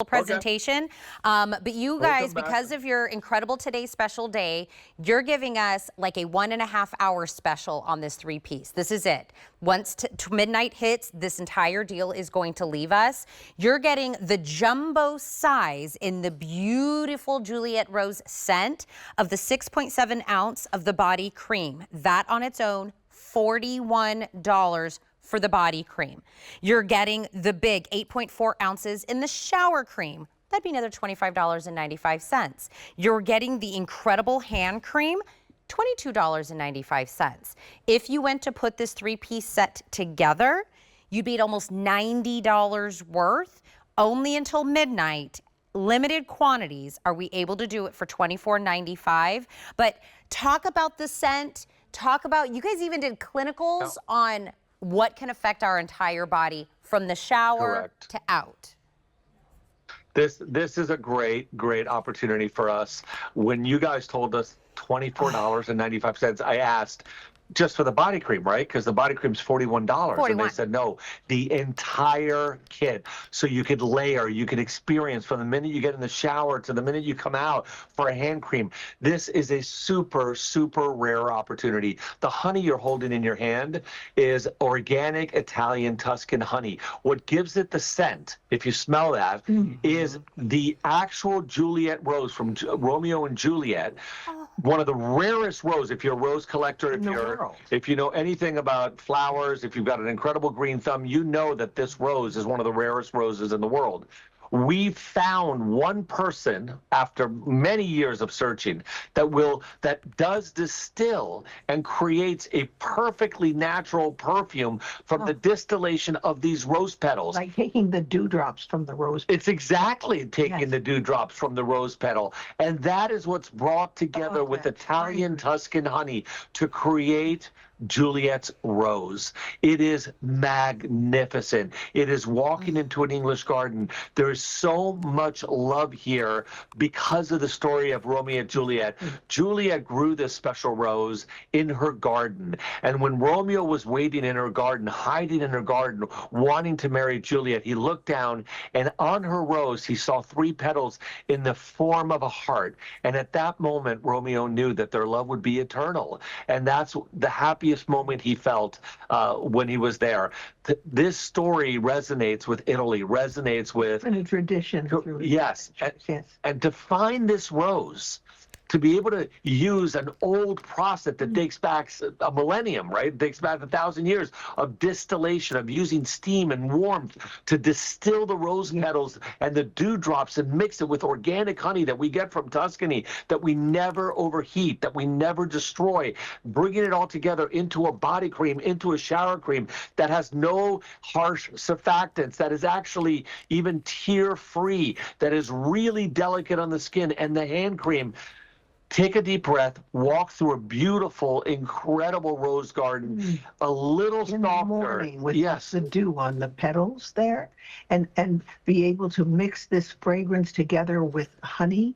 presentation. But you guys, because of your incredible Today Special Day, you're giving us like a 1.5 hour special on this 3-piece. This is it. Once midnight hits, this entire deal is going to leave us. You're getting the jumbo size in the beautiful Juliet Rose scent of the 6.7 ounce of the body cream. That on its own, $41 for the body cream. You're getting the big 8.4 ounces in the shower cream. That'd be another $25.95. You're getting the incredible hand cream, $22.95. If you went to put this 3-piece set together, you'd be at almost $90 worth. Only until midnight, limited quantities, are we able to do it for $24.95. But talk about the scent. Talk about, you guys even did clinicals on what can affect our entire body from the shower to out. This is a great opportunity for us. When you guys told us $24.95, I asked, just for the body cream, right? Because the body cream's $41. And they said, no, the entire kit. So you could layer, you could experience from the minute you get in the shower to the minute you come out for a hand cream. This is a super, super rare opportunity. The honey you're holding in your hand is organic Italian Tuscan honey. What gives it the scent, if you smell that, is the actual Juliet rose from Romeo and Juliet. One of the rarest rose, if you're a rose collector, if you know anything about flowers, if you've got an incredible green thumb, you know that this rose is one of the rarest roses in the world. We found one person after many years of searching that does distill and creates a perfectly natural perfume from the distillation of these rose petals. Like taking the dewdrops from the rose petal. It's exactly taking the dewdrops from the rose petal. And that is what's brought together with Italian Tuscan honey to create Juliet's Rose. It is magnificent. It is walking into an English garden. There is so much love here because of the story of Romeo and Juliet. Juliet grew this special rose in her garden. And when Romeo was waiting in her garden, hiding in her garden, wanting to marry Juliet, he looked down and on her rose, he saw 3 petals in the form of a heart. And at that moment, Romeo knew that their love would be eternal. And that's the happiest moment he felt when he was there. This story resonates with Italy, resonates with a tradition. Yes. And to find this rose, to be able to use an old process that dates back a millennium, right? It dates back 1,000 years of distillation, of using steam and warmth to distill the rose petals and the dewdrops and mix it with organic honey that we get from Tuscany, that we never overheat, that we never destroy, bringing it all together into a body cream, into a shower cream that has no harsh surfactants, that is actually even tear-free, that is really delicate on the skin, and the hand cream. Take a deep breath, walk through a beautiful, incredible rose garden, a little in the morning with the dew on the petals there, and be able to mix this fragrance together with honey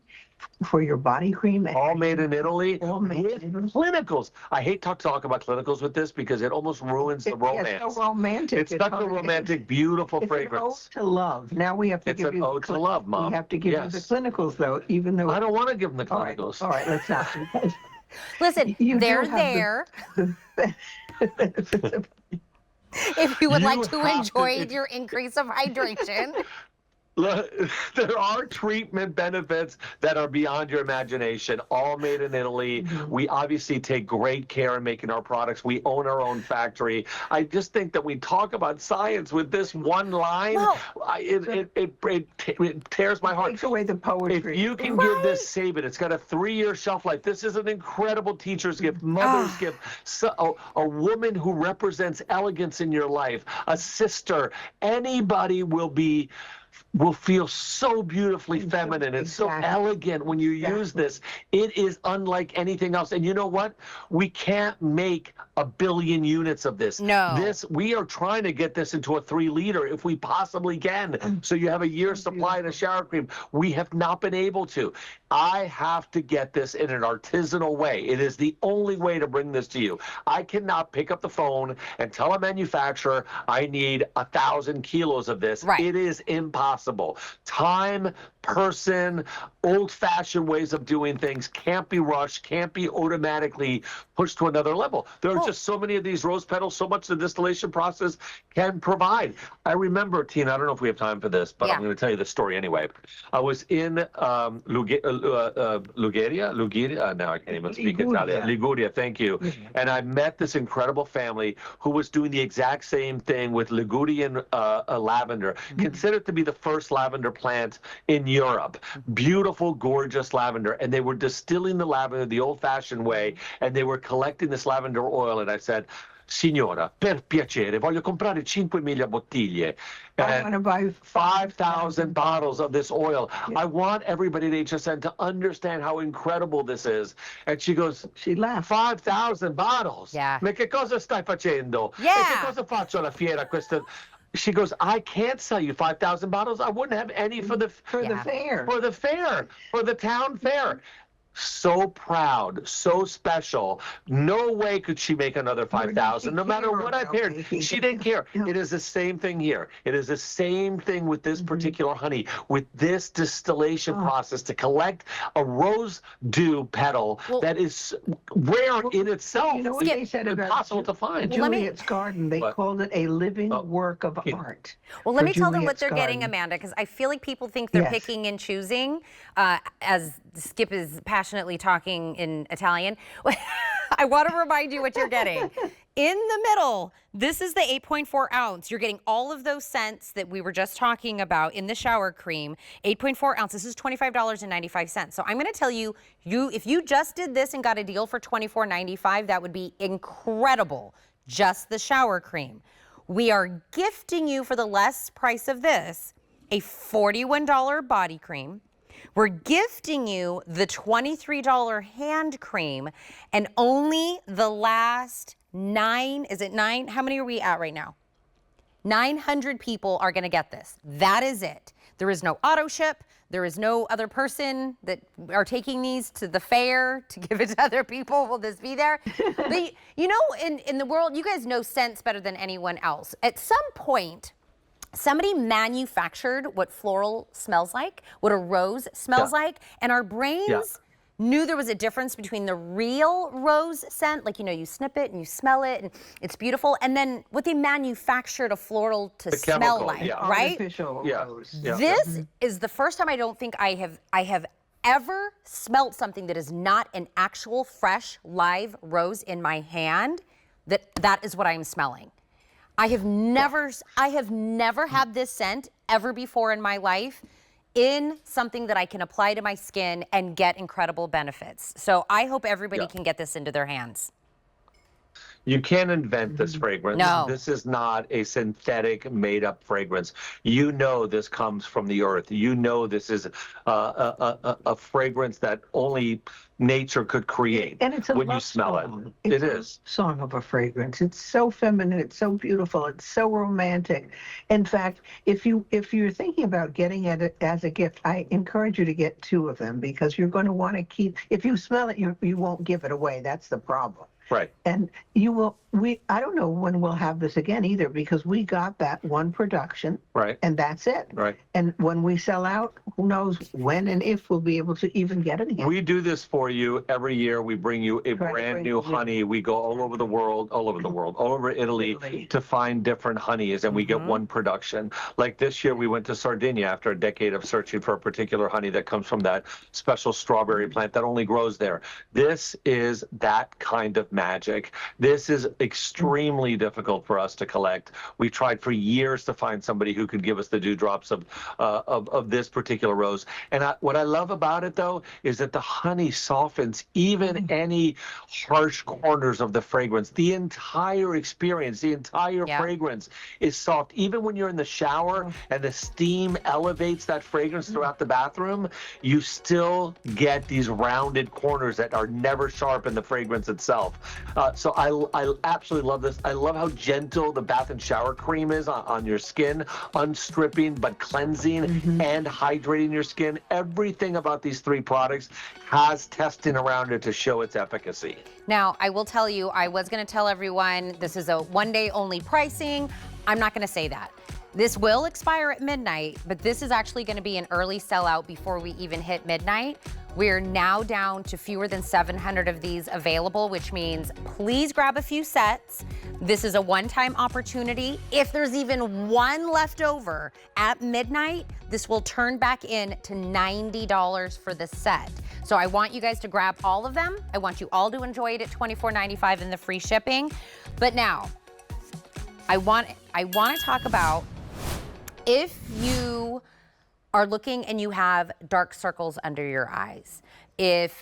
for your body cream. All made in Italy. All made in Italy. Clinicals. I hate to talk about clinicals with this because it almost ruins the romance. It's so romantic. It's such a romantic, beautiful fragrance. It's an ode to love. Now we have to give you. It's an ode to love, Mom. We have to give you the clinicals, though, even though. I don't want to give them the clinicals. All right, let's not. Listen, they're there. If you would like to enjoy your increase of hydration. There are treatment benefits that are beyond your imagination, all made in Italy. We obviously take great care in making our products. We own our own factory. I just think that we talk about science with this one line. It tears my heart. Takes away the poetry. If you can give this, save it. It's got a 3-year shelf life. This is an incredible teacher's gift, mother's gift, a woman who represents elegance in your life, a sister. Anybody will feel so beautifully feminine. It's so elegant when you use this. It is unlike anything else. And you know what? We can't make 1 billion units of this. No. We are trying to get this into a 3-liter if we possibly can. So you have a year's supply in a shower cream. We have not been able to. I have to get this in an artisanal way. It is the only way to bring this to you. I cannot pick up the phone and tell a manufacturer I need 1,000 kilos of this. It is impossible. possible. Time, person, old-fashioned ways of doing things can't be rushed, can't be automatically pushed to another level. There are just so many of these rose petals, so much the distillation process can provide. I remember, Tina, I don't know if we have time for this, but I'm going to tell you the story anyway. I was in Liguria, now I can't even speak Italian. Liguria, thank you. And I met this incredible family who was doing the exact same thing with Ligurian lavender, considered to be the first lavender plant in Europe. Beautiful, gorgeous lavender. And they were distilling the lavender the old-fashioned way, and they were collecting this lavender oil. And I said, Signora, per piacere, voglio comprare 5.000 bottiglie. I want to buy 5,000 bottles of this oil. I want everybody at HSN to understand how incredible this is. And she goes, she laughed. 5,000 bottles? Yeah. Ma che cosa stai facendo? Yeah. E che cosa faccio alla fiera questa? She goes, I can't sell you 5,000 bottles. I wouldn't have any for the fair. For the fair, for the town fair. So proud, so special. No way could she make another 5,000, no matter what I paired. She didn't care. It is the same thing here. It is the same thing with this particular honey, with this distillation process to collect a rose dew petal that is rare in itself. You know what they said about impossible to find. Juliet's garden? They called it a living work of art. Well, let me tell them what Juliet's they're getting, garden. Amanda, because I feel like people think they're picking and choosing, as Skip is passionately talking in Italian. I want to remind you what you're getting. In the middle, this is the 8.4 ounce. You're getting all of those scents that we were just talking about in the shower cream. 8.4 ounce. This is $25.95. So I'm going to tell you, if you just did this and got a deal for $24.95, that would be incredible. Just the shower cream. We are gifting you, for the less price of this, a $41 body cream. We're gifting you the $23 hand cream, and only the last 9, is it 9? How many are we at right now? 900 people are going to get this. That is it. There is no auto ship. There is no other person that are taking these to the fair to give it to other people. Will this be there? But, you know, in the world, you guys know scents better than anyone else. At some point, somebody manufactured what floral smells like, what a rose smells like, and our brains knew there was a difference between the real rose scent, like, you know, you snip it and you smell it and it's beautiful, and then what they manufactured a floral to smell like, right? Artificial rose. This is the first time I don't think I have ever smelt something that is not an actual fresh live rose in my hand. That is what I am smelling. I have never had this scent ever before in my life in something that I can apply to my skin and get incredible benefits. So I hope everybody can get this into their hands. You can't invent this fragrance. No. This is not a synthetic, made-up fragrance. You know this comes from the earth. You know this is a fragrance that only nature could create. And it's a when you love smell song. it. It's It a is. song of a fragrance. It's so feminine. It's so beautiful. It's so romantic. In fact, if you're thinking about getting it as a gift, I encourage you to get 2 of them, because you're going to want to keep. If you smell it, you won't give it away. That's the problem. Right. And you will. I don't know when we'll have this again either, because we got that one production. Right. And that's it. Right. And when we sell out, who knows when and if we'll be able to even get it again. We do this for you every year. We bring you a brand new honey. We go all over the world, all over Italy to find different honeys, and we get one production. Like this year, we went to Sardinia after a decade of searching for a particular honey that comes from that special strawberry plant that only grows there. This is that kind of magic. This is extremely difficult for us to collect. We tried for years to find somebody who could give us the dewdrops of this particular rose. And what I love about it, though, is that the honey softens even any harsh corners of the fragrance. The entire experience, the entire fragrance is soft. Even when you're in the shower and the steam elevates that fragrance throughout the bathroom, you still get these rounded corners that are never sharp in the fragrance itself. So I absolutely love this. I love how gentle the bath and shower cream is on your skin, unstripping but cleansing and hydrating your skin. Everything about these 3 products has testing around it to show its efficacy. Now, I will tell you, I was going to tell everyone this is a one-day only pricing. I'm not going to say that. This will expire at midnight, but this is actually going to be an early sellout before we even hit midnight. We're now down to fewer than 700 of these available, which means please grab a few sets. This is a one-time opportunity. If there's even one left over at midnight, this will turn back in to $90 for the set. So I want you guys to grab all of them. I want you all to enjoy it at $24.95 in the free shipping. But now, I want to talk about if you are looking and you have dark circles under your eyes, if